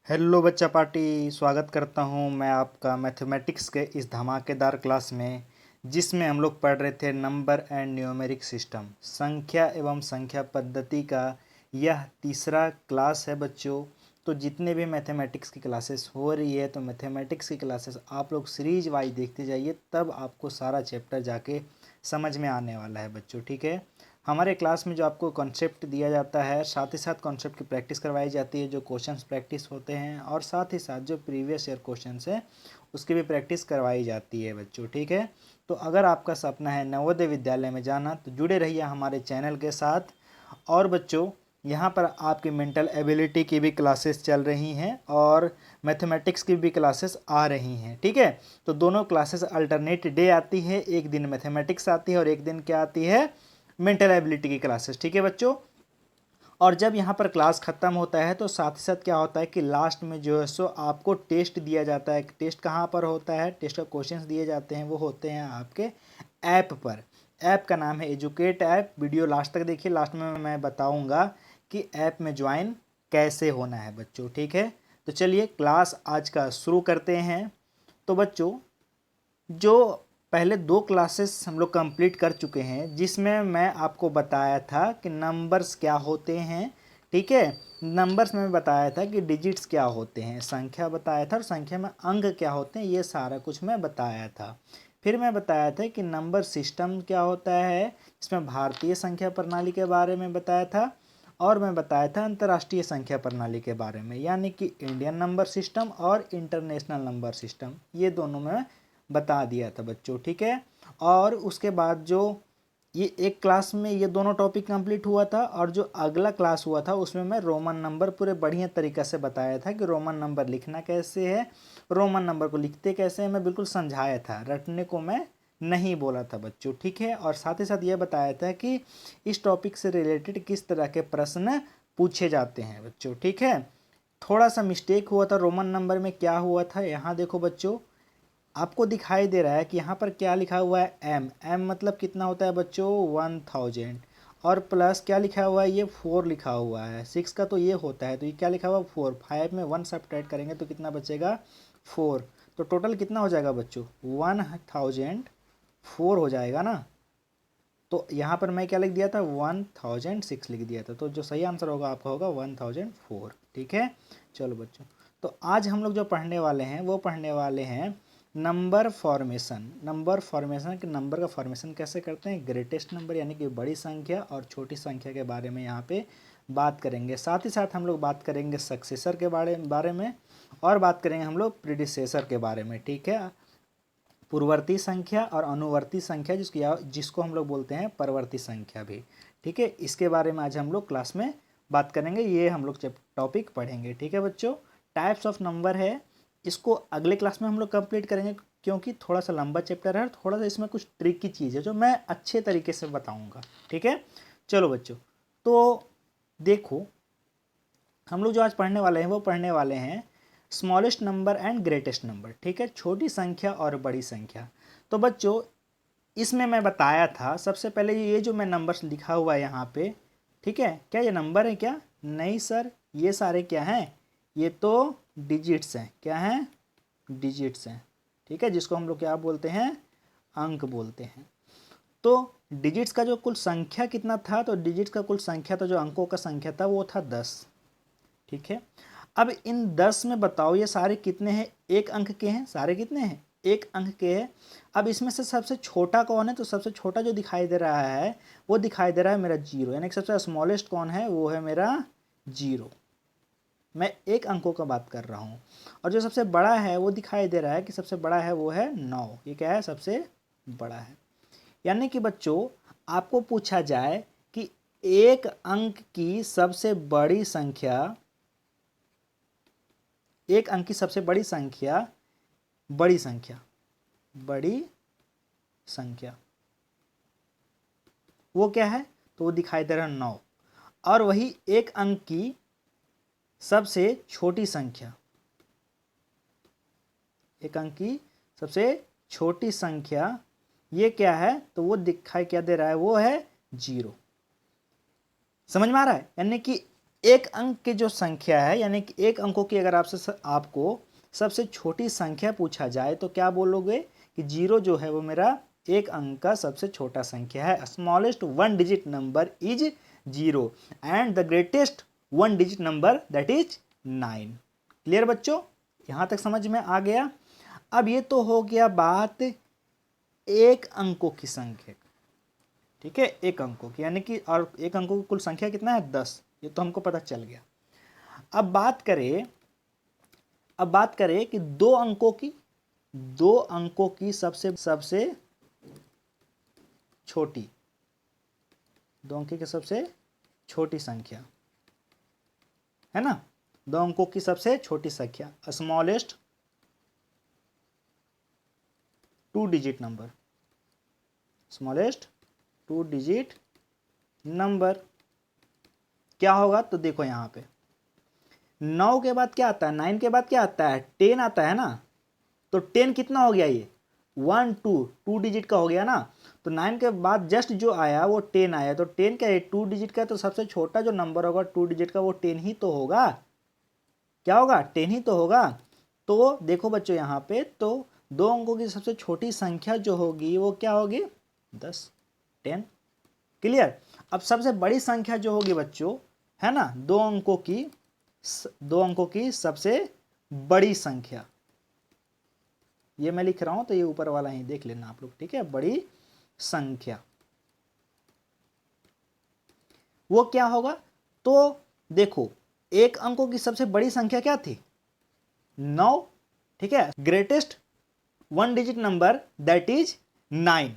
Hello बच्चा party, स्वागत करता हूं मैं आपका मैथमेटिक्स के इस धमाकेदार क्लास में जिसमें हम लोग पढ़ रहे थे नंबर एंड न्यूमेरिक सिस्टम, संख्या एवं संख्या पद्धति का यह तीसरा क्लास है बच्चों। तो जितने भी मैथमेटिक्स की क्लासेस हो रही है तो मैथमेटिक्स की क्लासेस आप लोग सीरीज वाइज देखते जाइए, तब आपको सारा चैप्टर जाके समझ में आने वाला है बच्चों। ठीक है, हमारे क्लास में जो आपको कॉन्सेप्ट दिया जाता है, साथ ही साथ कॉन्सेप्ट की प्रैक्टिस करवाई जाती है, जो क्वेश्चंस प्रैक्टिस होते हैं, और साथ ही साथ जो प्रीवियस ईयर क्वेश्चंस है उसकी भी प्रैक्टिस करवाई जाती है बच्चों। ठीक है, तो अगर आपका सपना है नवोदय विद्यालय में जाना तो जुड़े रहिए हमारे चैनल के साथ। और बच्चों, यहाँ पर आपकी मेंटल एबिलिटी की भी क्लासेस चल रही हैं और मैथमेटिक्स की भी क्लासेस आ रही हैं। ठीक है, तो दोनों क्लासेस अल्टरनेट डे आती है, एक दिन मैथमेटिक्स आती है और एक दिन क्या आती है, मेंटल एबिलिटी की क्लासेस। ठीक है बच्चों, और जब यहाँ पर क्लास ख़त्म होता है तो साथ ही साथ क्या होता है कि लास्ट में जो है सो आपको टेस्ट दिया जाता है। टेस्ट कहाँ पर होता है, टेस्ट का क्वेश्चंस दिए जाते हैं, वो होते हैं आपके ऐप पर। ऐप का नाम है एजुकेट ऐप। वीडियो लास्ट तक देखिए, लास्ट में मैं बताऊँगा कि ऐप में ज्वाइन कैसे होना है बच्चों। ठीक है, तो चलिए क्लास आज का शुरू करते हैं। तो बच्चों, जो पहले दो क्लासेस हम लोग कंप्लीट कर चुके हैं जिसमें मैं आपको बताया था कि नंबर्स क्या होते हैं। ठीक है, नंबर्स में बताया था कि डिजिट्स क्या होते हैं, संख्या बताया था, और संख्या में अंक क्या होते हैं, ये सारा कुछ मैं बताया था। फिर मैं बताया था कि नंबर सिस्टम क्या होता है, इसमें भारतीय संख्या प्रणाली के बारे में बताया था, और मैं बताया था अंतर्राष्ट्रीय संख्या प्रणाली के बारे में, यानी कि इंडियन नंबर सिस्टम और इंटरनेशनल नंबर सिस्टम, ये दोनों में बता दिया था बच्चों। ठीक है, और उसके बाद जो ये एक क्लास में ये दोनों टॉपिक कंप्लीट हुआ था, और जो अगला क्लास हुआ था उसमें मैं रोमन नंबर पूरे बढ़िया तरीक़े से बताया था कि रोमन नंबर लिखना कैसे है, रोमन नंबर को लिखते कैसे हैं, मैं बिल्कुल समझाया था, रटने को मैं नहीं बोला था बच्चों। ठीक है, और साथ ही साथ ये बताया था कि इस टॉपिक से रिलेटेड किस तरह के प्रश्न पूछे जाते हैं बच्चों। ठीक है, थोड़ा सा मिस्टेक हुआ था रोमन नंबर में। क्या हुआ था, यहाँ देखो बच्चों, आपको दिखाई दे रहा है कि यहाँ पर क्या लिखा हुआ है, एम। एम मतलब कितना होता है बच्चों, 1000, और प्लस क्या लिखा हुआ है, ये 4 लिखा हुआ है। 6 का तो ये होता है, तो ये क्या लिखा हुआ है, 4। 5 में 1 सब्ट्रैक्ट करेंगे तो कितना बचेगा, 4। तो टोटल कितना हो जाएगा बच्चों, 1004 हो जाएगा ना। तो यहाँ पर मैं क्या लिख दिया था, 1006 लिख दिया था, तो जो सही आंसर होगा आपका होगा 1004। ठीक है, चलो बच्चों, तो आज हम लोग जो पढ़ने वाले हैं वो पढ़ने वाले हैं नंबर फॉर्मेशन। नंबर फॉर्मेशन के नंबर का फॉर्मेशन कैसे करते हैं, ग्रेटेस्ट नंबर यानी कि बड़ी संख्या और छोटी संख्या के बारे में यहाँ पे बात करेंगे। साथ ही साथ हम लोग बात करेंगे सक्सेसर के बारे में, और बात करेंगे हम लोग प्रीडिसेसर के बारे में। ठीक है, पूर्ववर्ती संख्या और अनुवर्ती संख्या जिसको हम लोग बोलते हैं परवर्ती संख्या भी। ठीक है, इसके बारे में आज हम लोग क्लास में बात करेंगे, ये हम लोग टॉपिक पढ़ेंगे। ठीक है बच्चों, टाइप्स ऑफ नंबर है, इसको अगले क्लास में हम लोग कंप्लीट करेंगे क्योंकि थोड़ा सा लंबा चैप्टर है, थोड़ा सा इसमें कुछ ट्रिक की चीज़ है जो मैं अच्छे तरीके से बताऊँगा। ठीक है, चलो बच्चों, तो देखो, हम लोग जो आज पढ़ने वाले हैं वो पढ़ने वाले हैं smallest number and greatest number. ठीक है, छोटी संख्या और बड़ी संख्या। तो बच्चों, इसमें मैं बताया था सबसे पहले ये जो मैं नंबर्स लिखा हुआ है यहाँ पे, ठीक है, क्या ये नंबर है क्या, नहीं सर, ये सारे क्या हैं, ये तो डिजिट्स हैं। क्या हैं, डिजिट्स हैं। ठीक है, जिसको हम लोग क्या बोलते हैं, अंक बोलते हैं। तो डिजिट्स का जो कुल संख्या कितना था, तो डिजिट्स का कुल संख्या, तो जो अंकों का संख्या था वो था 10। ठीक है, अब इन 10 में बताओ ये सारे कितने हैं, एक अंक के हैं, सारे कितने हैं, एक अंक के हैं। अब इसमें से सबसे छोटा कौन है, तो सबसे छोटा जो दिखाई दे रहा है वो दिखाई दे रहा है मेरा 0, यानी कि सबसे स्मॉलेस्ट कौन है, वो है मेरा 0। मैं एक अंकों का बात कर रहा हूँ। और जो सबसे बड़ा है वो दिखाई दे रहा है कि सबसे बड़ा है वो है 9। ये क्या है, सबसे बड़ा है। यानी कि बच्चों, आपको पूछा जाए कि एक अंक की सबसे बड़ी संख्या, एक अंक की सबसे बड़ी संख्या, बड़ी संख्या, बड़ी संख्या वो क्या है, तो वो दिखाई दे रहा है 9। और वही एक अंक की सबसे छोटी संख्या, एक अंक की सबसे छोटी संख्या ये क्या है, तो वो दिखाई क्या दे रहा है, वो है 0। समझ में आ रहा है, यानी कि एक अंक की जो संख्या है, यानी कि एक अंकों की अगर आपको सबसे छोटी संख्या पूछा जाए तो क्या बोलोगे कि 0 जो है वो मेरा एक अंक का सबसे छोटा संख्या है। Smallest one digit number is 0 and the greatest one digit number that is 9। Clear बच्चों, यहाँ तक समझ में आ गया। अब ये तो हो गया बात एक अंकों की संख्या, ठीक है, एक अंकों की, यानी कि और एक अंकों की कुल संख्या कितना है 10, ये तो हमको पता चल गया। अब बात करें कि दो अंकों की सबसे छोटी, दो अंकों की सबसे छोटी संख्या है ना, दो अंकों की सबसे छोटी संख्या, smallest two digit number, smallest two digit number क्या होगा। तो देखो यहाँ पे 9 के बाद क्या आता है, 9 के बाद क्या आता है, 10 आता है ना। तो 10 कितना हो गया, ये 1 2 डिजिट का हो गया ना। तो 9 के बाद जस्ट जो आया वो 10 आया। तो 10 क्या है, 2 डिजिट का, तो सबसे छोटा जो नंबर होगा 2 डिजिट का वो 10 ही तो होगा। क्या होगा, 10 ही तो होगा। तो देखो बच्चों यहाँ पे, तो दो अंकों की सबसे छोटी संख्या जो होगी वो क्या होगी, 10, 10। क्लियर। अब सबसे बड़ी संख्या जो होगी बच्चों, है ना, दो अंकों की सबसे बड़ी संख्या, ये मैं लिख रहा हूं तो ये ऊपर वाला ही देख लेना आप लोग, ठीक है। बड़ी संख्या वो क्या होगा, तो देखो एक अंकों की सबसे बड़ी संख्या क्या थी, 9, ठीक है। Greatest one digit number that is 9,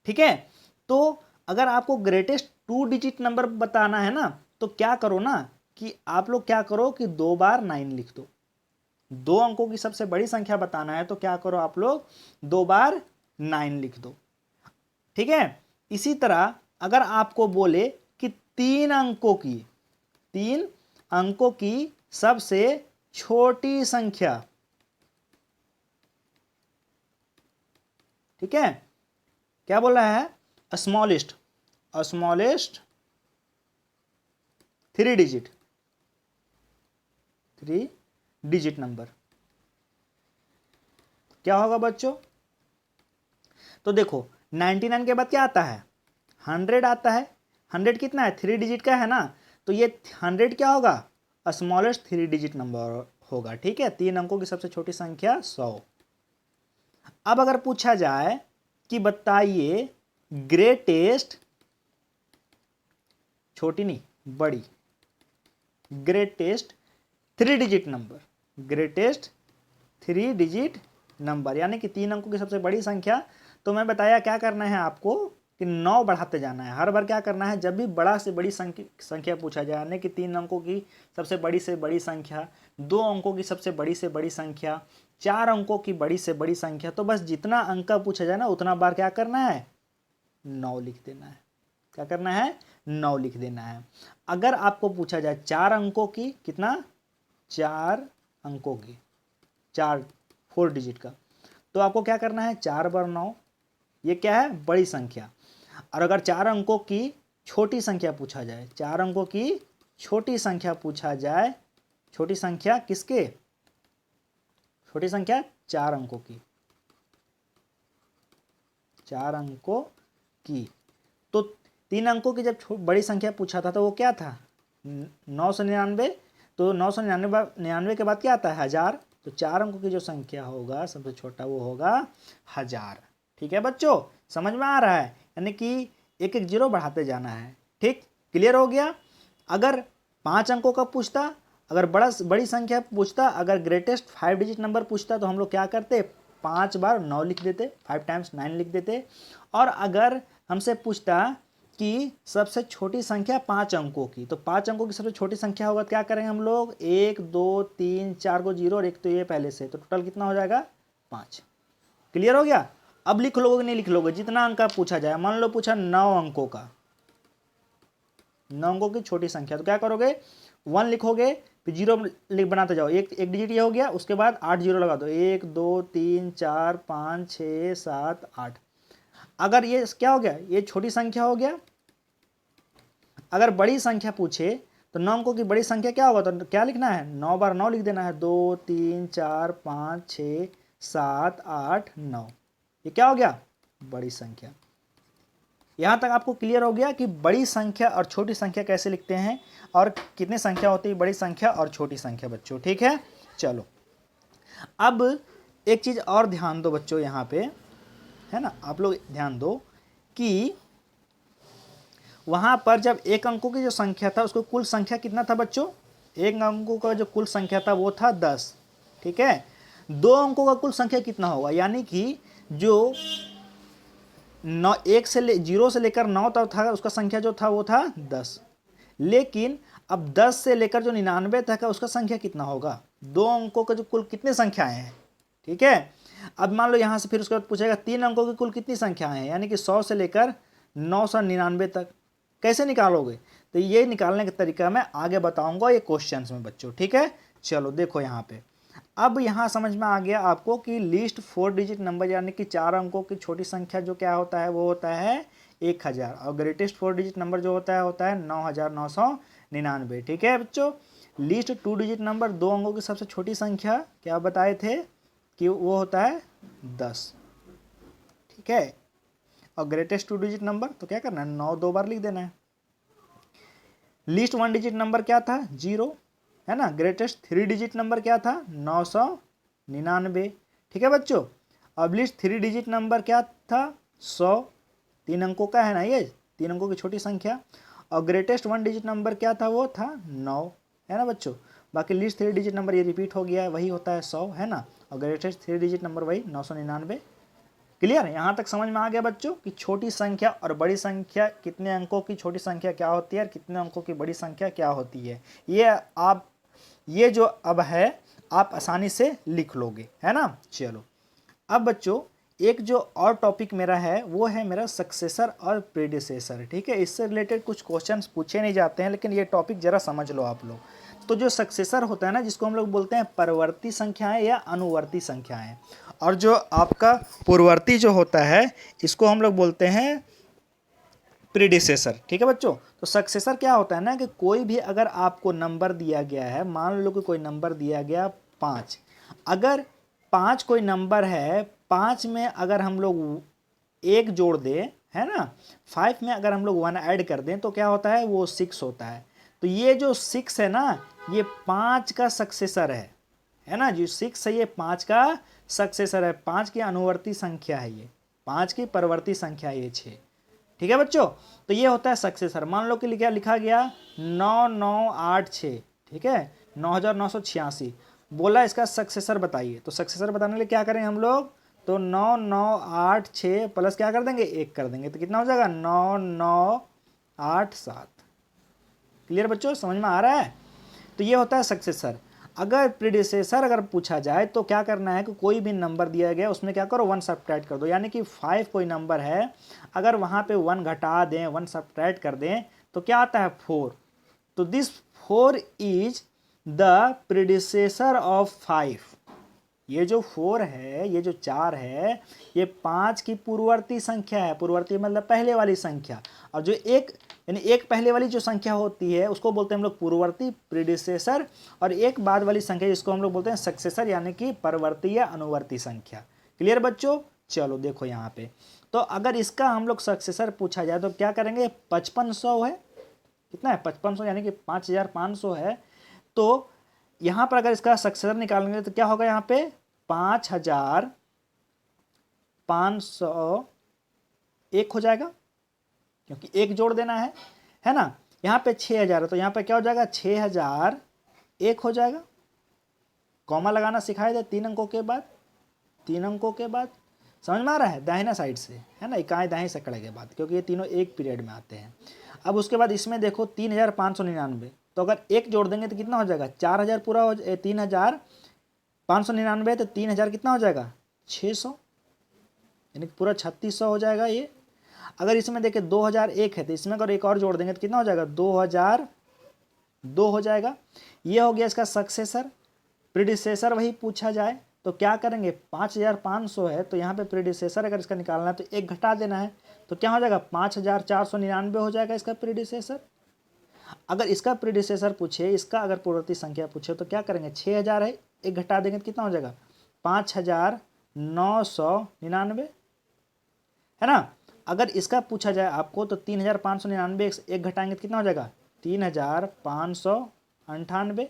ठीक है। तो अगर आपको ग्रेटेस्ट 2 डिजिट नंबर बताना है ना, तो क्या करो ना कि आप लोग क्या करो कि 2 बार 9 लिख दो। दो अंकों की सबसे बड़ी संख्या बताना है तो क्या करो आप लोग, 2 बार 9 लिख दो, ठीक है। इसी तरह अगर आपको बोले कि 3 अंकों की सबसे छोटी संख्या, ठीक है, क्या बोल रहा है, स्मॉलेस्ट 3 डिजिट नंबर क्या होगा बच्चों। तो देखो 99 के बाद क्या आता है, 100 आता है। 100 कितना है, 3 डिजिट का है ना। तो ये 100 क्या होगा, स्मॉलेस्ट 3 डिजिट नंबर होगा, ठीक है। 3 अंकों की सबसे छोटी संख्या 100। अब अगर पूछा जाए कि बताइए ग्रेटेस्ट, छोटी नहीं बड़ी, greatest 3 digit number, greatest 3 digit number, यानी कि 3 अंकों की सबसे बड़ी संख्या। तो मैं बताया क्या करना है आपको कि 9 बढ़ाते जाना है हर बार। क्या करना है, जब भी बड़ा से बड़ी संख्या पूछा जाए, यानी कि 3 अंकों की सबसे बड़ी से बड़ी संख्या, 2 अंकों की सबसे बड़ी से बड़ी संख्या, 4 अंकों की बड़ी से बड़ी संख्या, तो बस जितना अंक का पूछा जाए ना उतना बार क्या करना है, 9 लिख देना है। क्या करना है, 9 लिख देना है। अगर आपको पूछा जाए 4 अंकों की, कितना, 4 अंकों की, 4 डिजिट का, तो आपको क्या करना है, 4 बार 9, ये क्या है, बड़ी संख्या। और अगर 4 अंकों की छोटी संख्या पूछा जाए, 4 अंकों की छोटी संख्या पूछा जाए, छोटी संख्या किसके, छोटी संख्या 4 अंकों की, 4 अंकों की। तो 3 अंकों की जब बड़ी संख्या पूछा था तो वो क्या था, 999। तो 999 के बाद क्या आता है, 1000। तो 4 अंकों की जो संख्या होगा सबसे छोटा वो होगा 1000, ठीक है बच्चों, समझ में आ रहा है। यानी कि एक एक जीरो बढ़ाते जाना है, ठीक, क्लियर हो गया। अगर 5 अंकों का पूछता, अगर बड़ी संख्या पूछता, अगर ग्रेटेस्ट 5 डिजिट नंबर पूछता, तो हम लोग क्या करते, 5 बार 9 लिख देते, 5 टाइम्स 9 लिख देते। और अगर हमसे पूछता कि सबसे छोटी संख्या 5 अंकों की, तो 5 अंकों की सबसे छोटी संख्या होगा, क्या करेंगे हम लोग, 1 2 3 4 को जीरो और एक तो ये पहले से, तो टोटल कितना हो जाएगा, 5। क्लियर हो गया। अब लिख लोगे नहीं लिख लोगे, जितना अंक का पूछा जाए, मान लो पूछा 9 अंकों का, 9 अंकों की छोटी संख्या, तो क्या करोगे, 1 लिखोगे, फिर जीरो बनाते जाओ, एक डिजिट ये हो गया, उसके बाद 8 जीरो लगा दो, 1 2 3 4 5 6 7 8। अगर ये क्या हो गया, ये छोटी संख्या हो गया। अगर बड़ी संख्या पूछे तो 9 अंकों की बड़ी संख्या क्या होगा, तो क्या लिखना है, 9 बार 9 लिख देना है, 2 3 4 5 6 7 8 9। ये क्या हो गया, बड़ी संख्या। यहाँ तक आपको क्लियर हो गया कि बड़ी संख्या और छोटी संख्या कैसे लिखते हैं और कितनी संख्या होती है बड़ी संख्या और छोटी संख्या बच्चों, ठीक है। चलो अब एक चीज़ और ध्यान दो बच्चों, यहाँ पे है ना, आप लोग ध्यान दो कि वहाँ पर जब एक अंकों की जो संख्या था उसको कुल संख्या कितना था बच्चों, एक अंकों का जो कुल संख्या था वो था 10, ठीक है। 2 अंकों का कुल संख्या कितना होगा, यानी कि जो 9 0 से लेकर 9 तक था उसका संख्या जो था वो था 10, लेकिन अब 10 से लेकर जो 99 तक है उसका संख्या कितना होगा, 2 अंकों का जो कुल कितनी संख्याएं हैं, ठीक है। अब मान लो यहाँ से फिर उसके बाद पूछेगा 3 अंकों की कुल कितनी संख्याएं हैं, यानी कि 100 से लेकर 999 तक, कैसे निकालोगे, तो ये निकालने का तरीका मैं आगे बताऊंगा ये क्वेश्चंस में बच्चों, ठीक है। चलो देखो यहाँ पे, अब यहाँ समझ में आ गया आपको कि लीस्ट 4 डिजिट नंबर यानी कि 4 अंकों की छोटी संख्या जो क्या होता है वो होता है 1000, और ग्रेटेस्ट 4 डिजिट नंबर जो होता है 9999, ठीक है बच्चों। लीस्ट 2 डिजिट नंबर 2 अंकों की सबसे छोटी संख्या क्या बताए थे कि वो होता है 10, ठीक है। और ग्रेटेस्ट 2 डिजिट नंबर तो क्या करना है, 9 2 बार लिख देना है। लीस्ट 1 डिजिट नंबर क्या था, 0, है ना। ग्रेटेस्ट 3 डिजिट नंबर क्या था, 999, ठीक है बच्चों। अब लीस्ट 3 डिजिट नंबर क्या था, 100, 3 अंकों का है ना, ये 3 अंकों की छोटी संख्या। और ग्रेटेस्ट 1 डिजिट नंबर क्या था, वो था 9, है ना बच्चों। बाकी लीस्ट 3 डिजिट नंबर ये रिपीट हो गया है, वही होता है 100, है ना। और ग्रेटेस्ट 3 डिजिट नंबर वही 999। क्लियर है, यहाँ तक समझ में आ गया बच्चों कि छोटी संख्या और बड़ी संख्या, कितने अंकों की छोटी संख्या क्या होती है और कितने अंकों की बड़ी संख्या क्या होती है, ये जो अब है आप आसानी से लिख लोगे, है ना। चलो अब बच्चों एक जो और टॉपिक मेरा है वो है मेरा सक्सेसर और प्रीडिसेसर, ठीक है। इससे रिलेटेड कुछ क्वेश्चंस पूछे नहीं जाते हैं, लेकिन ये टॉपिक जरा समझ लो आप लोग। तो जो सक्सेसर होता है ना, जिसको हम लोग बोलते हैं परवर्ती संख्याएं या अनुवर्ती संख्याएं, और जो आपका पूर्ववर्ती जो होता है इसको हम लोग बोलते हैं प्रीडिसेसर, ठीक है बच्चों। तो सक्सेसर क्या होता है ना कि कोई भी अगर आपको नंबर दिया गया है, मान लो कि कोई नंबर दिया गया 5, अगर 5 कोई नंबर है, 5 में अगर हम लोग 1 जोड़ दें, है ना, 5 में अगर हम लोग 1 ऐड कर दें तो क्या होता है, वो 6 होता है। तो ये जो 6 है ना, ये 5 का सक्सेसर है ना, जो 6 है ये 5 का सक्सेसर है, 5 की अनुवर्ती संख्या है, ये 5 की परवर्ती संख्या है ये 6, ठीक है बच्चों। तो ये होता है सक्सेसर। मान लो कि क्या लिखा गया 9986, ठीक है, 9986, बोला इसका सक्सेसर बताइए। तो सक्सेसर बताने के लिए क्या करें हम लोग, तो 9986 प्लस क्या कर देंगे, 1 कर देंगे, तो कितना हो जाएगा 9987। क्लियर बच्चों, समझ में आ रहा है। तो ये होता है सक्सेसर। अगर प्रीडिसेसर अगर पूछा जाए तो क्या करना है कि कोई भी नंबर दिया गया उसमें क्या करो, 1 सब्ट्रैक्ट कर दो, यानी कि 5 कोई नंबर है, अगर वहाँ पे 1 घटा दें, 1 सब्ट्रैक्ट कर दें तो क्या आता है 4। तो this 4 is the predecessor of 5। ये जो 4 है, ये जो 4 है, ये 5 की पूर्ववर्ती संख्या है। पूर्ववर्ती मतलब पहले वाली संख्या, और जो एक यानी एक पहले वाली जो संख्या होती है उसको बोलते हैं हम लोग पूर्ववर्ती प्रीडिसेसर, और एक बाद वाली संख्या जिसको हम लोग बोलते हैं सक्सेसर यानी कि परवर्ती या अनुवर्ती संख्या। क्लियर बच्चों। चलो देखो यहाँ पे, तो अगर इसका हम लोग सक्सेसर पूछा जाए तो क्या करेंगे, 5500 है, कितना है 5500 यानी कि 5500 है। तो यहाँ पर अगर इसका सक्सेसर निकालेंगे तो क्या होगा, यहाँ पे 5501 हो जाएगा, क्योंकि 1 जोड़ देना है ना। यहाँ पे 6000 है तो यहाँ पे क्या हो जाएगा, 6001 हो जाएगा। कॉमा लगाना सिखाया जाए 3 अंकों के बाद, 3 अंकों के बाद, समझ में आ रहा है, दाहिना साइड से, है ना, इकाई दाहिने सकड़े के बाद, क्योंकि ये तीनों एक पीरियड में आते हैं। अब उसके बाद इसमें देखो 3599, तो अगर 1 जोड़ देंगे तो कितना हो जाएगा, 4000 पूरा हो 3599, तो 3000 कितना हो जाएगा 600, यानी कि पूरा 3600 हो जाएगा ये। अगर इसमें देखें 2001 है तो इसमें अगर एक और जोड़ देंगे तो कितना हो जाएगा, 2002 हो जाएगा। ये हो गया इसका सक्सेसर। प्रीडिसेसर वही पूछा जाए तो क्या करेंगे, 5500 है तो यहाँ पे प्रीडिसेसर अगर इसका निकालना है तो 1 घटा देना है, तो क्या हो जाएगा 5499 हो जाएगा इसका प्रीडिसेसर। अगर इसका प्रीडिसेसर पूछे, इसका अगर पूर्ववर्ती संख्या पूछे तो क्या करेंगे, 6000 है, एक घटा देंगे तो कितना हो जाएगा 5999, है ना। अगर इसका पूछा जाए आपको तो 3599, एक घटाएंगे तो कितना हो जाएगा 3598।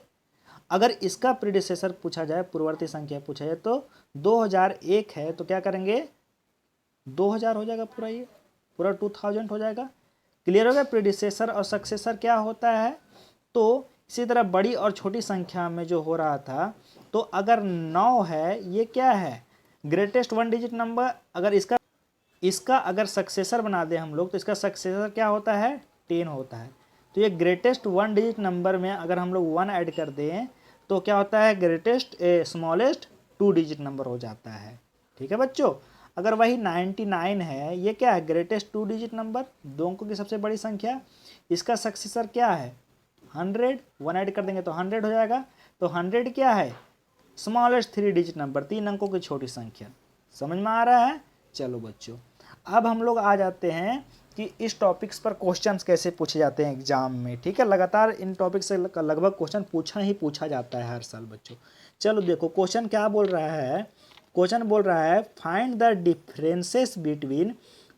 अगर इसका प्रीडिसेसर पूछा जाए, पूर्ववर्ती संख्या पूछा जाए तो 2001 है, तो क्या करेंगे 2000 हो जाएगा, पूरा ये पूरा 2000 हो जाएगा। क्लियर हो गया। प्रीडिसेसर और सक्सेसर क्या होता है। तो इसी तरह बड़ी और छोटी संख्या में जो हो रहा था, तो अगर 9 है, ये क्या है ग्रेटेस्ट 1 डिजिट नंबर। अगर इसका अगर सक्सेसर बना दें हम लोग तो इसका सक्सेसर क्या होता है 10 होता है। तो ये ग्रेटेस्ट 1 डिजिट नंबर में अगर हम लोग 1 ऐड कर दें तो क्या होता है ग्रेटेस्ट स्मॉलेस्ट 2 डिजिट नंबर हो जाता है। ठीक है बच्चों। अगर वही 99 है, ये क्या है ग्रेटेस्ट 2 डिजिट नंबर, 2 अंकों की सबसे बड़ी संख्या। इसका सक्सेसर क्या है 100, 1 ऐड कर देंगे तो 100 हो जाएगा। तो 100 क्या है स्मॉलेस्ट 3 डिजिट नंबर, 3 अंकों की छोटी संख्या। समझ में आ रहा है। चलो बच्चों, अब हम लोग आ जाते हैं कि इस टॉपिक्स पर क्वेश्चंस कैसे पूछे जाते हैं एग्जाम में। ठीक है, लगातार इन टॉपिक से लगभग क्वेश्चन पूछा जाता है हर साल बच्चों। चलो देखो क्वेश्चन क्या बोल रहा है। क्वेश्चन बोल रहा है find the differences between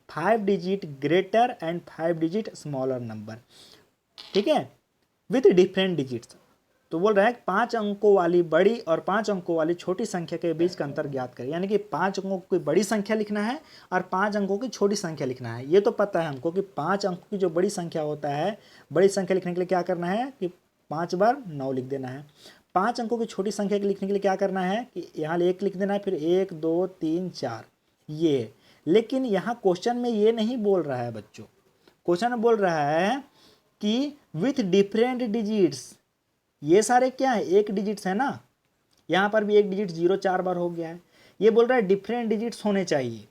5 digit greater and 5 digit smaller number. ठीक है, विथ डिफरेंट डिजिट्स। तो बोल रहा है 5 अंकों वाली बड़ी और 5 अंकों वाली छोटी संख्या के बीच का अंतर ज्ञात करें। यानी कि 5 अंकों की बड़ी संख्या लिखना है और 5 अंकों की छोटी संख्या लिखना है। ये तो पता है हमको कि 5 अंकों की जो बड़ी संख्या होता है, बड़ी संख्या लिखने के लिए क्या करना है कि 5 बार 9 लिख देना है। 5 अंकों की छोटी संख्या के लिखने के लिए क्या करना है कि यहाँ 1 लिख देना है, फिर 1 2 3 4 ये। लेकिन यहाँ क्वेश्चन में ये नहीं बोल रहा है बच्चों। क्वेश्चन में बोल रहा है कि विथ डिफरेंट डिजिट्स। ये सारे क्या है 1 डिजिट्स है ना, यहाँ पर भी 1 डिजिट 0 4 बार हो गया है। ये बोल रहा है डिफरेंट डिजिट्स होने चाहिए।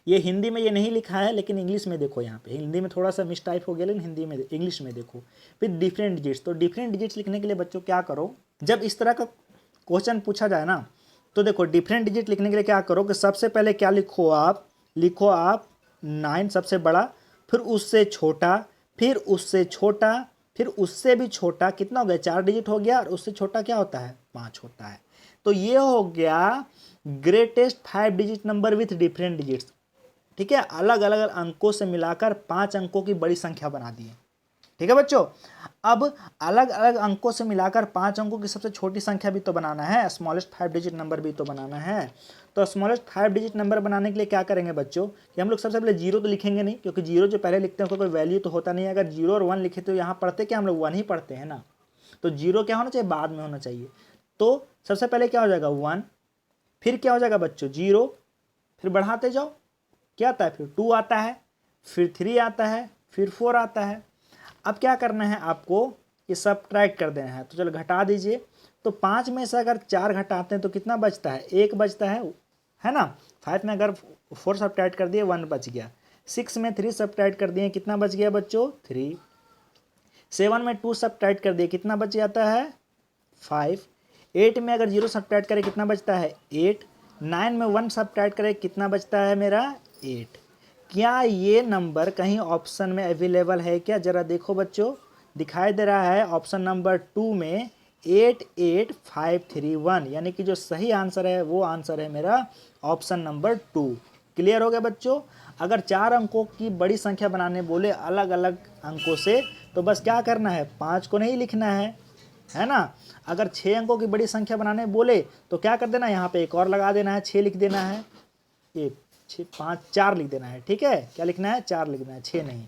ये हिंदी में ये नहीं लिखा है, लेकिन इंग्लिश में देखो, यहाँ पे हिंदी में थोड़ा सा मिसटाइप हो गया, लेकिन हिंदी में इंग्लिश में देखो फिर डिफरेंट डिजिट्स। तो डिफरेंट डिजिट्स लिखने के लिए बच्चों क्या करो, जब इस तरह का क्वेश्चन पूछा जाए ना, तो देखो डिफरेंट डिजिट लिखने के लिए क्या करो कि सबसे पहले क्या लिखो आप 9 सबसे बड़ा, फिर उससे छोटा, फिर उससे छोटा, फिर उससे भी छोटा। कितना हो गया 4 डिजिट हो गया, और उससे छोटा क्या होता है 5 होता है। तो ये हो गया greatest 5 digit number with different digits. ठीक है, अलग अलग अंकों से मिलाकर 5 अंकों की बड़ी संख्या बना दिए। ठीक है बच्चों। अब अलग अलग अंकों से मिलाकर 5 अंकों की सबसे छोटी संख्या भी तो बनाना है, स्मॉलेस्ट 5 डिजिट नंबर भी तो बनाना है। तो स्मॉलेस्ट 5 डिजिट नंबर बनाने के लिए क्या करेंगे बच्चों कि हम लोग सबसे पहले 0 तो लिखेंगे नहीं, क्योंकि 0 जो पहले लिखते हैं कोई वैल्यू तो होता नहीं है। अगर 0 और 1 लिखे तो यहाँ पढ़ते क्या हम लोग 1 ही पढ़ते हैं ना। तो 0 क्या होना चाहिए बाद में होना चाहिए। तो सबसे पहले क्या हो जाएगा 1, फिर क्या हो जाएगा बच्चों 0, फिर बढ़ाते जाओ क्या आता है, फिर 2 आता है, फिर 3 आता है, फिर 4 आता है। अब क्या करना है आपको, ये सब्ट्रैक्ट कर देना है। तो चलो घटा दीजिए। तो 5 में से अगर 4 घटाते हैं तो कितना बचता है 1 बचता है ना। 5 में अगर 4 सब्ट्रैक्ट कर दिए 1 बच गया। 6 में 3 सब्ट्रैक्ट कर दिए कितना बच गया बच्चों 3। 7 में 2 सब्ट्रैक्ट कर दिए कितना बच जाता है 5। 8 में अगर 0 सब्ट्रैक्ट करें कितना बचता है 8। 9 में 1 सब्ट्रैक्ट करें कितना बचता है मेरा 8। क्या ये नंबर कहीं ऑप्शन में अवेलेबल है क्या, जरा देखो बच्चों। दिखाई दे रहा है ऑप्शन नंबर 2 में 88531, यानी कि जो सही आंसर है वो आंसर है मेरा ऑप्शन नंबर 2। क्लियर हो गया बच्चों। अगर 4 अंकों की बड़ी संख्या बनाने बोले अलग अलग अंकों से, तो बस क्या करना है 5 को नहीं लिखना है ना। अगर 6 अंकों की बड़ी संख्या बनाने बोले तो क्या कर देना, यहाँ पे एक और लगा देना है, 6 लिख देना है, 1 6 5 4 लिख देना है। ठीक है, क्या लिखना है 4 लिखना है 6 नहीं।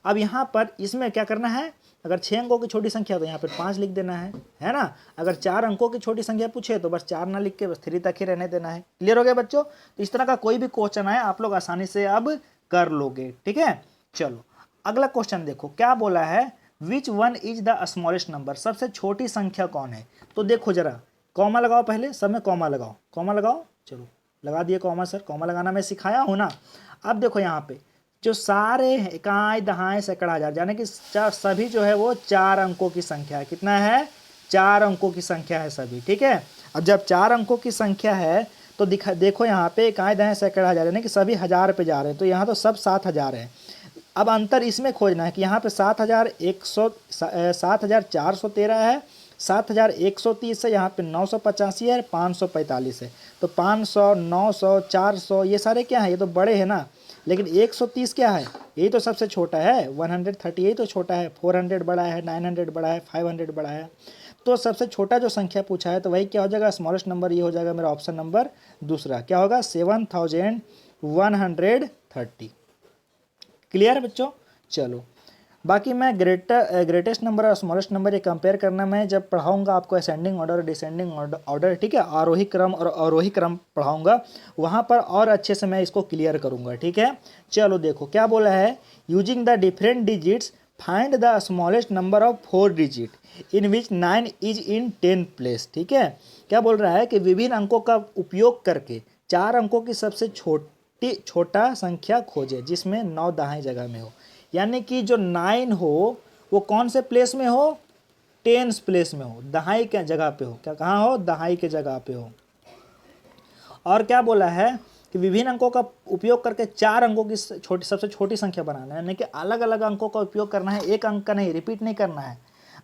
अब यहाँ पर इसमें क्या करना है, अगर 6 अंकों की छोटी संख्या तो यहाँ पर 5 लिख देना है ना। अगर 4 अंकों की छोटी संख्या पूछे तो बस 4 ना लिख के बस 3 तक ही रहने देना है। क्लियर हो गया बच्चों। तो इस तरह का कोई भी क्वेश्चन आए आप लोग आसानी से अब कर लोगे। ठीक है, चलो अगला क्वेश्चन देखो क्या बोला है, which one is the smallest number, सबसे छोटी संख्या कौन है। तो देखो जरा कॉमा लगाओ, पहले सब में कॉमा लगाओ, कॉमा लगाओ। चलो लगा दिए कॉमा सर, कॉमा लगाना मैं सिखाया हूँ ना। अब देखो यहाँ पे जो सारे इकाई दहाई सैकड़ा हजार, यानी कि सभी जो है वो 4 अंकों की संख्या है। कितना है 4 अंकों की संख्या है सभी। ठीक है, अब जब 4 अंकों की संख्या है तो देखो यहाँ पे इकाई दहाई सैकड़ा हजार, यानी कि सभी 1000 पे जा रहे हैं। तो यहाँ तो सब 7000 है। अब अंतर इसमें खोजना है कि यहाँ पे 7,413 है, 7,130 है, यहाँ पे 985 है, 545 है। तो 500, 900, 400 ये सारे क्या है, ये तो बड़े हैं ना, लेकिन 130 क्या है, यही तो सबसे छोटा है। 130 यही तो छोटा है, 400 बड़ा है, 900 बड़ा है, 500 बड़ा है। तो सबसे छोटा जो संख्या पूछा है तो वही क्या हो जाएगा, स्मॉलेस्ट नंबर, ये हो जाएगा मेरा ऑप्शन नंबर दूसरा। क्या होगा, 7,130। क्लियर है बच्चों। चलो बाकी मैं ग्रेटेस्ट नंबर और स्मॉलेस्ट नंबर ये कंपेयर करना मैं जब पढ़ाऊंगा आपको असेंडिंग ऑर्डर और डिसेंडिंग ऑर्डर, ठीक है, आरोही क्रम और अवरोही क्रम पढ़ाऊंगा, वहाँ पर और अच्छे से मैं इसको क्लियर करूंगा, ठीक है। चलो देखो क्या बोला है, using the different digits find the smallest number of 4 digit in which 9 is in 10 place. ठीक है, क्या बोल रहा है कि विभिन्न अंकों का उपयोग करके 4 अंकों की सबसे छोटा संख्या खोजे जिसमें 9 दाहिनी जगह में हो। यानी कि जो 9 हो वो कौन से प्लेस में हो, 10 प्लेस में हो, दहाई के जगह पे हो। क्या कहाँ हो, दहाई के जगह पे हो। और क्या बोला है कि विभिन्न अंकों का उपयोग करके 4 अंकों की सबसे छोटी संख्या बनाना है। यानी कि अलग अलग अंकों का उपयोग करना है, एक अंक का नहीं, रिपीट नहीं करना है,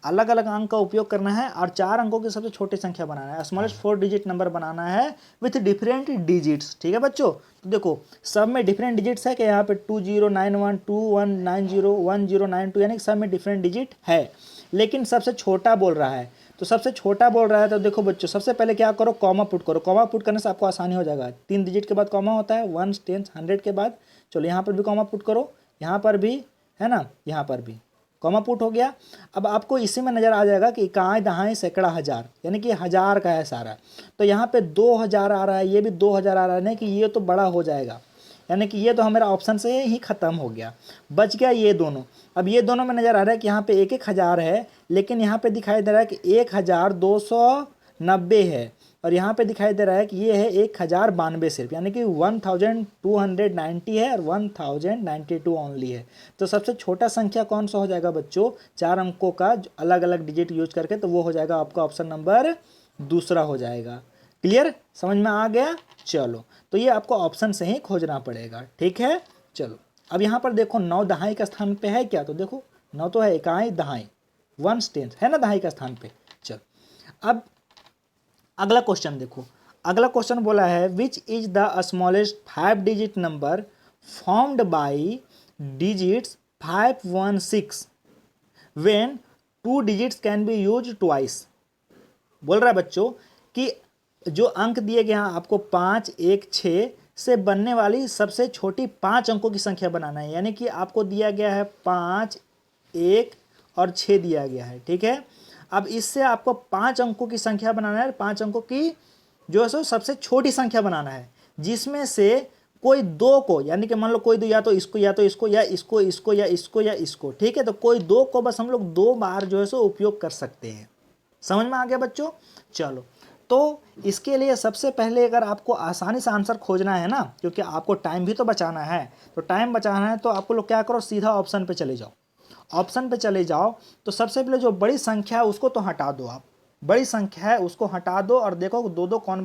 अलग अलग अंक का उपयोग करना है और 4 अंकों की सबसे छोटी संख्या बनाना है। स्मॉलेस्ट 4 डिजिट नंबर बनाना है विथ डिफरेंट डिजिट्स। ठीक है बच्चों, तो देखो सब में डिफरेंट डिजिट्स है कि यहाँ पे 2091 2190 1092, यानी कि सब में डिफरेंट डिजिट है, लेकिन सबसे छोटा बोल रहा है। तो सबसे छोटा बोल रहा है तो देखो बच्चों, सबसे पहले क्या करो, कॉमा पुट करो। कॉमा पुट करने से आपको आसानी हो जाएगा। 3 डिजिट के बाद कॉमा होता है, 1 10 100 के बाद। चलो यहाँ पर भी कॉमा पुट करो, यहाँ पर भी है ना, यहाँ पर भी कॉमा पुट हो गया। अब आपको इसी में नज़र आ जाएगा कि इकाई दहाई सैकड़ा हज़ार, यानी कि 1000 का है सारा। तो यहाँ पे 2000 आ रहा है, ये भी 2000 आ रहा है, नहीं कि ये तो बड़ा हो जाएगा, यानी कि ये तो हमारा ऑप्शन से ही ख़त्म हो गया। बच गया ये दोनों। अब ये दोनों में नज़र आ रहा है कि यहाँ पे 1,1000 है, लेकिन यहाँ पे दिखाई दे रहा है कि 1290 है, और यहाँ पे दिखाई दे रहा है कि ये है 1092 सिर्फ, यानी कि 1290 है और 1092 ओनली है। तो सबसे छोटा संख्या कौन सा हो जाएगा बच्चों, 4 अंकों का अलग अलग डिजिट यूज करके, तो वो हो जाएगा आपका ऑप्शन नंबर दूसरा हो जाएगा। क्लियर, समझ में आ गया। चलो तो ये आपको ऑप्शन से ही खोजना पड़ेगा, ठीक है। चलो अब यहाँ पर देखो 9 दहाई का स्थान पे है क्या, तो देखो 9 तो है, इकाई दहाई 1 10 है ना दहाई का स्थान पे। चलो अब अगला क्वेश्चन देखो, अगला क्वेश्चन बोला है which is the smallest 5 digit number formed by digits 516 when 2 digits can be use twice. बोल रहा है बच्चों कि जो अंक दिए गए हैं आपको 5 1 6 से बनने वाली सबसे छोटी 5 अंकों की संख्या बनाना है। यानी कि आपको दिया गया है 5 1 और 6 दिया गया है, ठीक है। अब इससे आपको 5 अंकों की संख्या बनाना है, 5 अंकों की जो है सो सबसे छोटी संख्या बनाना है, जिसमें से कोई 2 को, यानी कि मान लो कोई 2, या तो इसको या तो इसको या इसको इसको या इसको या इसको, ठीक है। तो कोई 2 को बस हम लोग 2 बार जो है सो उपयोग कर सकते हैं। समझ में आ गया बच्चों। चलो तो इसके लिए सबसे पहले अगर आपको आसानी से आंसर खोजना है ना, क्योंकि आपको टाइम भी तो बचाना है, तो टाइम बचाना है तो आपको लोग क्या करो, सीधा ऑप्शन पे चले जाओ। ऑप्शन पे चले जाओ तो सबसे पहले जो बड़ी संख्या है उसको तो हटा दो, आप बड़ी संख्या है उसको हटा दो और देखो 2 कौन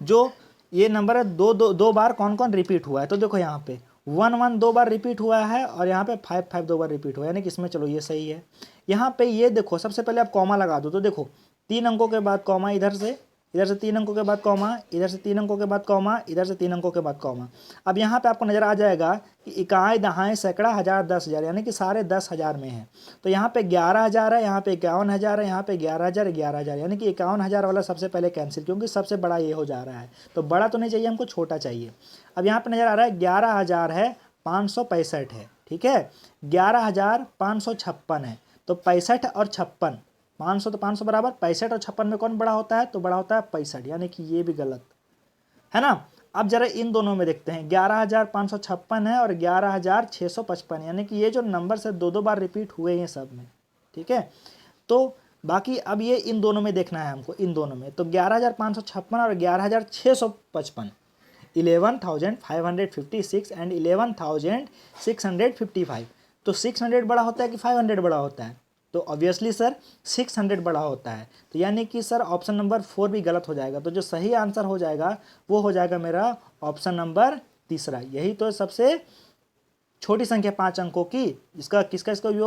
जो ये नंबर है 2 बार कौन कौन रिपीट हुआ है। तो देखो यहाँ पे 1 1 2 बार रिपीट हुआ है और यहाँ पे 5 5 2 बार रिपीट हुआ है, यानी कि इसमें चलो ये सही है। यहाँ पे ये देखो सबसे पहले आप कॉमा लगा दो, तो देखो 3 अंकों के बाद कॉमा, इधर से 3 अंकों के बाद कॉमा, इधर से 3 अंकों के बाद कॉमा, इधर से 3 अंकों के बाद कॉमा। अब यहाँ पे आपको नजर आ जाएगा कि इकाई दहाई सैकड़ा हज़ार 10,000, यानी कि सारे 10,000 में है। तो यहाँ पे 11,000 है, यहाँ पे 51,000 है, यहाँ पे 11,000 11,000, यानी कि 51,000 वाला सबसे पहले कैंसिल, क्योंकि सबसे बड़ा ये हो जा रहा है। तो बड़ा तो नहीं चाहिए हमको, छोटा चाहिए। अब यहाँ पे नजर आ रहा है 11,000 है, 565 है, ठीक है। 11,556 है, तो 65 और 56, 500 तो 500 बराबर, 65 और 56 में कौन बड़ा होता है, तो बड़ा होता है 65, यानी कि ये भी गलत है ना। अब जरा इन दोनों में देखते हैं, 11,556 है और 11,655, यानी कि ये जो नंबर से 2 बार रिपीट हुए हैं सब में, ठीक है। तो बाकी अब ये इन दोनों में देखना है हमको, इन दोनों में। तो 11,556 और 11,655, 11,556 एंड 11,655। तो 600 बड़ा होता है कि 500 बड़ा होता है, तो ऑब्वियसली सर 600 बड़ा होता है। तो यानी कि सर ऑप्शन नंबर 4 भी गलत हो जाएगा। तो जो सही आंसर हो जाएगा वो हो जाएगा मेरा ऑप्शन नंबर तीसरा। यही तो सबसे छोटी संख्या 5 अंकों की, इसका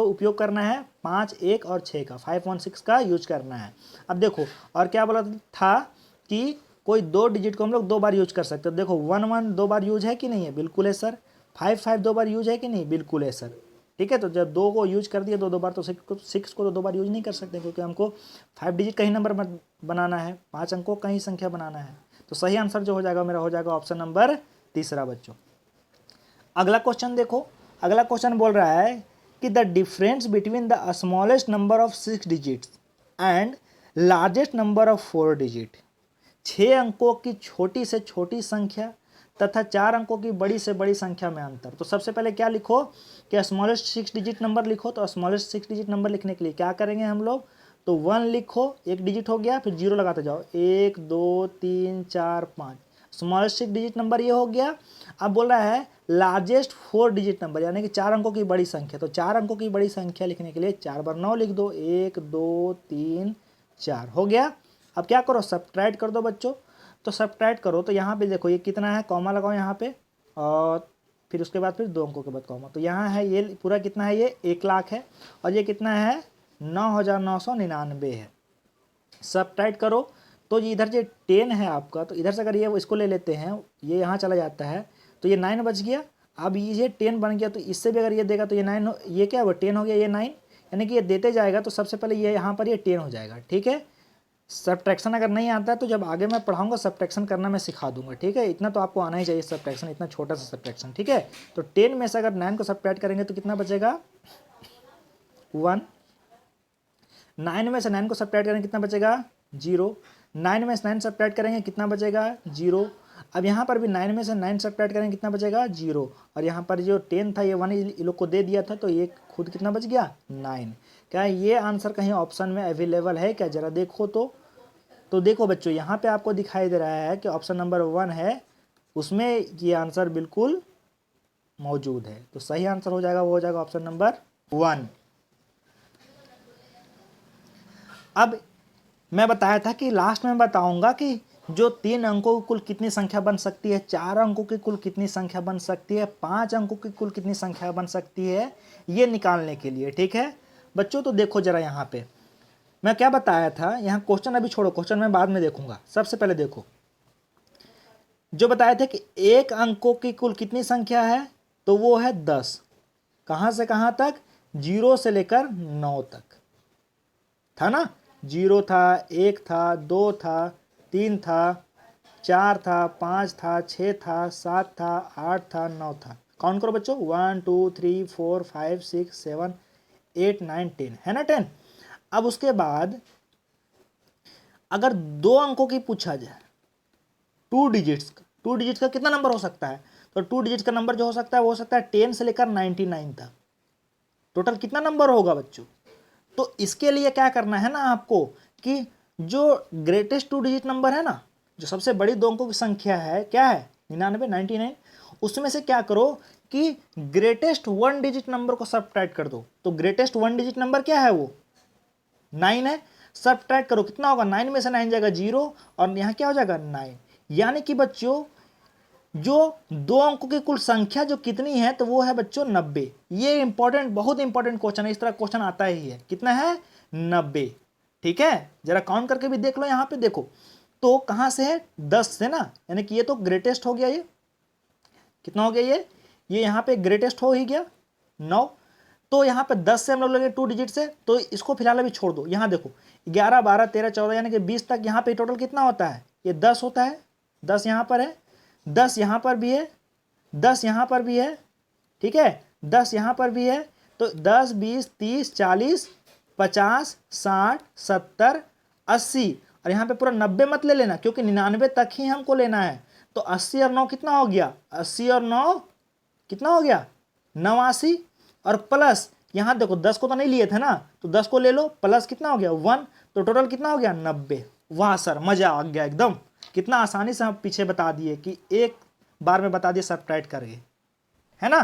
उपयोग करना है 5, 1 और 6 का 5, 1, 6 का यूज करना है। अब देखो और क्या बोला था कि कोई 2 डिजिट को हम लोग 2 बार यूज कर सकते हैं। देखो 1, 1 2 बार यूज है कि नहीं है, बिल्कुल है सर। 5, 5 2 बार यूज है कि नहीं, बिल्कुल है सर। ठीक है, तो जब 2 को यूज कर दिया 2 बार, तो 6 को तो 2 बार यूज नहीं कर सकते, क्योंकि हमको 5 डिजिट का ही नंबर बनाना है, 5 अंकों का ही संख्या बनाना है। तो सही आंसर जो हो जाएगा मेरा, हो जाएगा ऑप्शन नंबर तीसरा बच्चों। अगला क्वेश्चन देखो, अगला क्वेश्चन बोल रहा है कि the difference between the smallest number of 6 digits and largest number of 4 digit, 6 अंकों की छोटी से छोटी संख्या तथा 4 अंकों की बड़ी से बड़ी संख्या में अंतर। तो सबसे पहले क्या लिखो कि स्मॉलेस्ट 6 डिजिट नंबर लिखो। तो स्मॉलेस्ट 6 डिजिट नंबर लिखने के लिए क्या करेंगे हम लोग, तो 1 लिखो, एक डिजिट हो गया, फिर 0 लगाते जाओ, 1 2 3 4 5, स्मॉलेस्ट 6 डिजिट नंबर ये हो गया। अब बोल रहा है लार्जेस्ट 4 डिजिट नंबर, यानी कि 4 अंकों की बड़ी संख्या। तो 4 अंकों की बड़ी संख्या लिखने के लिए 4 बार 9 लिख दो, 1 2 3 4 हो गया। अब क्या करो, सब्ट्रैक्ट कर दो बच्चों। तो सब्ट्रैक्ट करो तो यहाँ पे देखो ये कितना है, कॉमा लगाओ यहाँ पे, और फिर उसके बाद फिर 2 अंकों के बाद कॉमा। तो यहाँ है ये पूरा कितना है, ये 1 लाख है, और ये कितना है 9,999 है। सब्ट्रैक्ट करो तो ये इधर जो 10 है आपका, तो इधर से अगर ये इसको ले लेते हैं, ये यहाँ चला जाता है, तो ये 9 बच गया। अब ये 10 बन गया, तो इससे भी अगर ये देगा तो ये 9, ये क्या हुआ 10 हो गया, ये 9, यानी कि ये देते जाएगा तो सबसे पहले ये यहाँ पर ये 10 हो जाएगा। ठीक है, सब्ट्रैक्शन अगर नहीं आता है तो जब आगे मैं पढ़ाऊंगा सब्ट्रैक्शन करना मैं सिखा दूंगा। ठीक है, इतना तो आपको आना ही चाहिए सब्ट्रैक्शन, इतना छोटा सा सब्ट्रैक्शन। ठीक है, तो 10 में से अगर 9 को सब्ट्रैक्ट करेंगे तो कितना बचेगा 1, 9 में से 9 को सब्ट्रैक्ट करेंगे कितना बचेगा 0, 9 में से 9 सब्ट्रैक्ट करेंगे कितना बचेगा 0। अब यहाँ पर भी 9 में से 9 सब्ट्रैक्ट करेंगे कितना बचेगा 0, और यहाँ पर जो 10 था ये 1 इन लोग को दे दिया था, तो ये खुद कितना बच गया 9। क्या ये आंसर कहीं ऑप्शन में अवेलेबल है क्या, जरा देखो तो देखो बच्चों यहाँ पे आपको दिखाई दे रहा है कि ऑप्शन नंबर 1 है, उसमें ये आंसर बिल्कुल मौजूद है। तो सही आंसर हो जाएगा, वो हो जाएगा ऑप्शन नंबर 1। अब मैं बताया था कि लास्ट में बताऊंगा कि जो 3 अंकों की कुल कितनी संख्या बन सकती है, 4 अंकों की कुल कितनी संख्या बन सकती है, 5 अंकों की कुल कितनी संख्या बन सकती है, ये निकालने के लिए। ठीक है बच्चों, तो देखो जरा यहाँ पे मैं क्या बताया था, यहाँ क्वेश्चन अभी छोड़ो, क्वेश्चन मैं बाद में देखूंगा। सबसे पहले देखो जो बताया था कि 1 अंकों की कुल कितनी संख्या है, तो वो है 10। कहाँ से कहाँ तक, 0 से लेकर 9 तक था ना। 0 था, 1 था, 2 था, 3 था, 4 था, 5 था, 6 था, 7 था, 8 था, 9 था। काउंट करो बच्चों, 1 2 3 4 5 6 7 8 9 10 है ना 10। अब उसके बाद अगर 2 अंकों की पूछा जाए, 2 डिजिट्स का कितना नंबर हो सकता है, तो 2 डिजिट्स का नंबर जो हो सकता है वो हो सकता है 10 से लेकर 99 तक। टोटल कितना नंबर होगा बच्चों, तो इसके लिए क्या करना है ना आपको कि जो ग्रेटेस्ट 2 डिजिट नंबर है ना, जो सबसे बड़ी 2 अंकों की संख्या है, क्या है 99, उसमें से क्या करो कि ग्रेटेस्ट 1 डिजिट नंबर को सब्ट्रैक्ट कर दो। तो ग्रेटेस्ट 1 डिजिट नंबर क्या है, वो 9 है। सब्ट्रैक्ट करो कितना होगा, 9 में से 9 जाएगा 0, और यहाँ क्या हो जाएगा 9। यानी कि बच्चों जो 2 अंकों की कुल संख्या जो कितनी है, तो वो है बच्चों 90। ये इंपॉर्टेंट, बहुत इंपॉर्टेंट क्वेश्चन है, इस तरह क्वेश्चन आता ही है। कितना है 90। ठीक है, जरा काउंट करके भी देख लो, यहाँ पे देखो तो कहाँ से है 10 से ना, यानी कि ये तो ग्रेटेस्ट हो गया, ये कितना हो गया, ये यहाँ पे ग्रेटेस्ट हो ही गया 9। तो यहाँ पे 10 से हम लोग लगे 2 डिजिट से, तो इसको फिलहाल अभी छोड़ दो। यहाँ देखो 11 12 13 14 यानी कि 20 तक, यहाँ पे टोटल कितना होता है, ये 10 होता है। 10 यहाँ पर है, 10 यहाँ पर भी है, 10 यहाँ पर भी है। ठीक है, 10 यहाँ पर भी है, तो 10 20 30 40 50 60 70 80, और यहाँ पे पूरा 90 मत ले लेना, क्योंकि 99 तक ही हमको लेना है। तो 80 और 9 कितना हो गया, 80 और 9 कितना हो गया 89, और प्लस यहाँ देखो 10 को तो नहीं लिए थे ना, तो 10 को ले लो, प्लस कितना हो गया 1, तो टोटल कितना हो गया 90। वाह सर, मजा आ गया एकदम, कितना आसानी से हम पीछे बता दिए कि एक बार में बता दिए सब्ट्रैक्ट करके, है ना,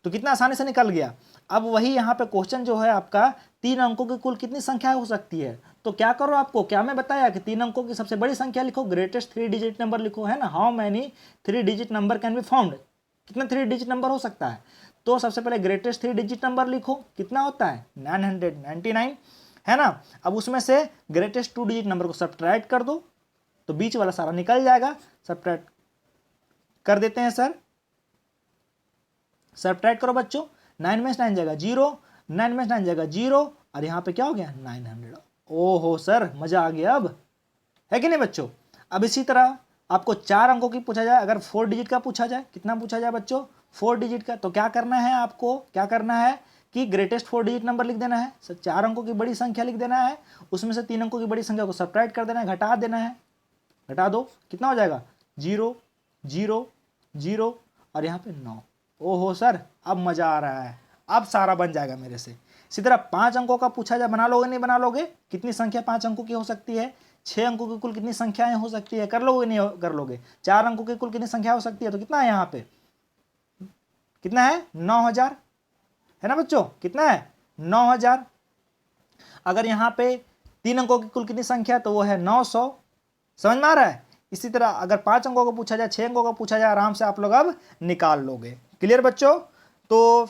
तो कितना आसानी से निकल गया। अब वही यहाँ पे क्वेश्चन जो है आपका 3 अंकों की कुल कितनी संख्या हो सकती है, तो क्या करो आपको, क्या मैं बताया कि 3 अंकों की सबसे बड़ी संख्या लिखो, ग्रेटेस्ट 3 डिजिट नंबर लिखो, है ना। How many 3 digit number can be found, कितना 3 डिजिट नंबर हो सकता है, तो सबसे पहले ग्रेटेस्ट 3 डिजिट नंबर लिखो, कितना होता है 999, है ना। अब उसमें से ग्रेटेस्ट 2 डिजिट नंबर को सब्ट्रैक्ट कर दो, तो बीच वाला सारा निकल जाएगा। सब्ट्रैक्ट कर देते हैं सर, सब्ट्रैक्ट करो बच्चों, 9 में 9 जाएगा 0, 9 में 9 जाएगा 0, और यहाँ पे क्या हो गया 900। ओहो सर मजा आ गया अब, है कि नहीं बच्चों। अब इसी तरह आपको 4 अंकों की पूछा जाए, अगर 4 डिजिट का पूछा जाए, कितना पूछा जाए बच्चों 4 डिजिट का, तो क्या करना है आपको, क्या करना है कि ग्रेटेस्ट 4 डिजिट नंबर लिख देना है सर, 4 अंकों की बड़ी संख्या लिख देना है, उसमें से 3 अंकों की बड़ी संख्या को सब्ट्रैक्ट कर देना है, घटा देना है, घटा दो, कितना हो जाएगा 0 0 0 और यहाँ पे 9। ओहो सर अब मजा आ रहा है, अब सारा बन जाएगा मेरे से। इसी तरह 5 अंकों का पूछा जाए, बना लोगे नहीं बना लोगे, कितनी संख्या 5 अंकों की हो सकती है, 6 अंकों की कुल कितनी संख्याएं हो सकती है, कर लोगे नहीं कर लोगे, 4 अंकों की कुल कितनी संख्या हो सकती है, तो कितना है यहाँ पे, कितना है 9000, है ना बच्चों, कितना है 9000। अगर यहाँ पे 3 अंकों की कुल कितनी संख्या, तो वो है 900, समझ में आ रहा है। इसी तरह अगर 5 अंकों को पूछा जाए, 6 अंकों को पूछा जाए, आराम से आप लोग अब निकाल लोगे। क्लियर बच्चों, तो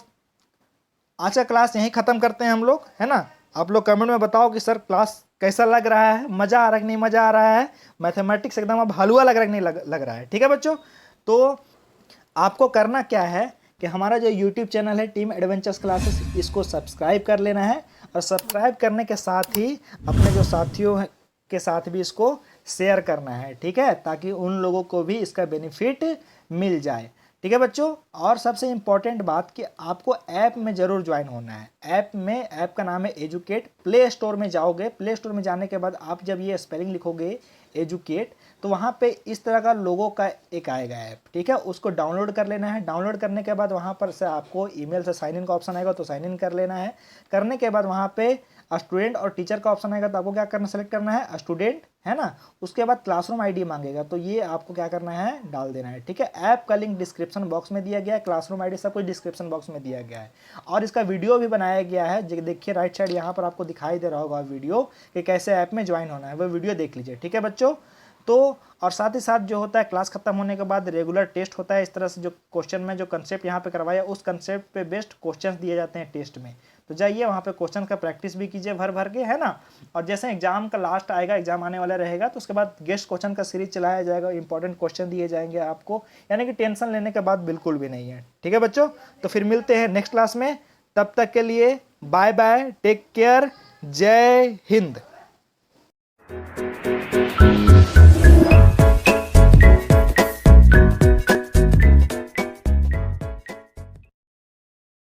आज का क्लास यहीं खत्म करते हैं हम लोग, है ना। आप लोग कमेंट में बताओ कि सर क्लास कैसा लग रहा है, मजा आ रहा है कि नहीं मजा आ रहा है, मैथमेटिक्स एकदम अब हलवा लग रहा है कि नहीं लग रहा है। ठीक है बच्चों, तो आपको करना क्या है कि हमारा जो यूट्यूब चैनल है टीम एडवेंचर्स क्लासेस, इसको सब्सक्राइब कर लेना है, और सब्सक्राइब करने के साथ ही अपने जो साथियों के साथ भी इसको शेयर करना है, ठीक है, ताकि उन लोगों को भी इसका बेनिफिट मिल जाए। ठीक है बच्चों, और सबसे इम्पॉर्टेंट बात कि आपको ऐप में ज़रूर ज्वाइन होना है। ऐप का नाम है एजुकेट। प्ले स्टोर में जाओगे, प्ले स्टोर में जाने के बाद आप जब ये स्पेलिंग लिखोगे एजुकेट, तो वहाँ पे इस तरह का लोगो का एक आएगा ऐप, ठीक है, उसको डाउनलोड कर लेना है। डाउनलोड करने के बाद वहाँ पर से आपको ईमेल से साइन इन का ऑप्शन आएगा, तो साइन इन कर लेना है। करने के बाद वहाँ पे स्टूडेंट और टीचर का ऑप्शन आएगा, तो आपको क्या करना, सेलेक्ट करना है स्टूडेंट, है ना। उसके बाद क्लासरूम आईडी मांगेगा, तो ये आपको क्या करना है, डाल देना है। ठीक है, ऐप का लिंक डिस्क्रिप्शन बॉक्स में दिया गया है, क्लासरूम आईडी सब कुछ डिस्क्रिप्शन बॉक्स में दिया गया है, और इसका वीडियो भी बनाया गया है। देखिए राइट साइड यहाँ पर आपको दिखाई दे रहा होगा वीडियो कि कैसे ऐप में ज्वाइन होना है, वो वीडियो देख लीजिए। ठीक है बच्चों, तो और साथ ही साथ जो होता है क्लास खत्म होने के बाद रेगुलर टेस्ट होता है। इस तरह से जो क्वेश्चन में जो कंसेप्ट यहाँ पे करवाया, उस कंसेप्ट पे बेस्ड क्वेश्चंस दिए जाते हैं टेस्ट में, तो जाइए वहाँ पे क्वेश्चन का प्रैक्टिस भी कीजिए भर भर के, है ना। और जैसे एग्जाम का लास्ट आएगा, एग्जाम आने वाला रहेगा, तो उसके बाद गेस्ट क्वेश्चन का सीरीज चलाया जाएगा, इंपॉर्टेंट क्वेश्चन दिए जाएंगे आपको, यानी कि टेंशन लेने के बाद बिल्कुल भी नहीं है। ठीक है बच्चों, तो फिर मिलते हैं नेक्स्ट क्लास में, तब तक के लिए बाय बाय, टेक केयर, जय हिंद।